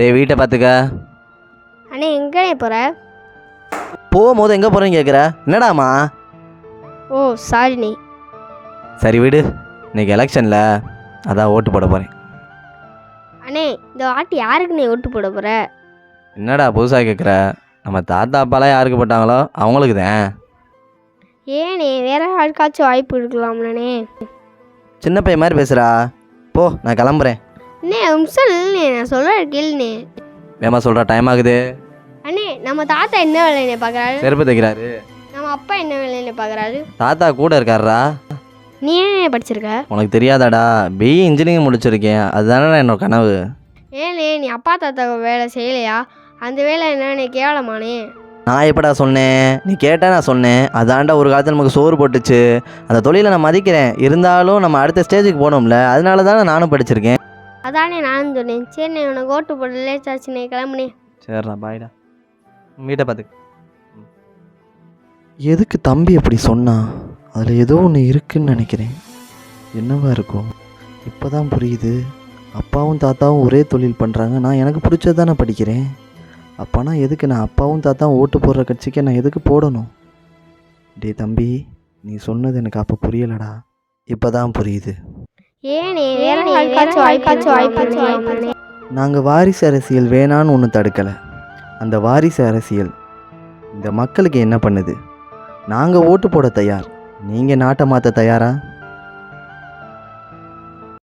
டேய் வீட்டை பார்த்துக்க. அண்ணே எங்கண்ணே போகிற? போகும்போது எங்கே போகிறேன்னு கேட்குற? என்னடாமா? ஓ சாரிண்ணே. சரி விடு, இன்னைக்கு எலெக்ஷனில் அதான் ஓட்டு போட போகிறேன். அண்ணே இந்த வாட்டி யாருக்குண்ணே ஓட்டு போட போகிற? என்னடா புதுசாக கேட்குற? நம்ம தாத்தா அப்பாலாம் யாருக்கு போட்டாங்களோ அவங்களுக்கு தான். ஏண்ணே வேற யாருக்காச்சும் வாய்ப்பு இருக்கலாம்லண்ணே. சின்ன பையன் மாதிரி பேசுகிறா. போ, நான் கிளம்புறேன். அண்ணே நிமிஷம் இல்லைண்ணே, நான் சொல்கிற கேளுண்ணே. வேமா சொல்கிற, டைம் ஆகுது. அண்ணே நம்ம தாத்தா என்ன வேலைண்ணே பார்க்குறாரு? செருப்பு தைக்கிறாரு. நம்ம அப்பா என்ன வேலைண்ணே பார்க்குறாரு? தாத்தா கூட இருக்காருடா. நீ என்ன படிச்சிருக்க? உனக்கு தெரியாதாடா, பிஇ இன்ஜினியரிங் முடிச்சிருக்கேன். அதுதானே என்னோட கனவு. ஏண்ணே நீ அப்பா தாத்தா வேலை செய்யலையா? அந்த வேலை என்னண்ணே கேவலமானே. நான் எப்படா சொன்னேன்? நீ கேட்டால் நான் சொன்னேன். அதாண்டா ஒரு காலத்தில் நமக்கு சோறு போட்டுச்சு. அந்த தொழிலை நான் மதிக்கிறேன். இருந்தாலும் நம்ம அடுத்த ஸ்டேஜுக்கு போகணும்ல, அதனால தானே நானும் படிச்சிருக்கேன். அதானே நானும் சொன்னேன். சரிண்ணே உனக்கு ஓட்டு போட லேட் ஆச்சுண்ணே, கிளம்புனே. சரிடா, பாய்டா. வீட்டை பார்த்துக்க. எதுக்கு தம்பி அப்படி சொன்னா? அதில் ஏதோ ஒன்று இருக்குன்னு நினைக்கிறேன். என்னவா இருக்கும்? இப்போ தான் புரியுது. அப்பாவும் தாத்தாவும் ஒரே தொழில் பண்ணுறாங்க. நான் எனக்கு பிடிச்சது தானே படிக்கிறேன். அப்போனா எதுக்கு நான் அப்பாவும் தாத்தாவும் ஓட்டு போடுற கட்சிக்கு நான் எதுக்கு போடணும்? டே தம்பி, நீ சொன்னது எனக்கு அப்போ புரியலடா. இப்போ தான் புரியுது. ஏனே வேற யாருக்காச்சும் வாய்ப்பு? நாங்கள் வாரிசு அரசியல் வேணான்னு ஒன்று தடுக்கலை. அந்த வாரிசு அரசியல் இந்த மக்களுக்கு என்ன பண்ணுது? நாங்கள் ஓட்டு போட தயார். நீங்கள் நாட்டை மாற்ற தயாரா?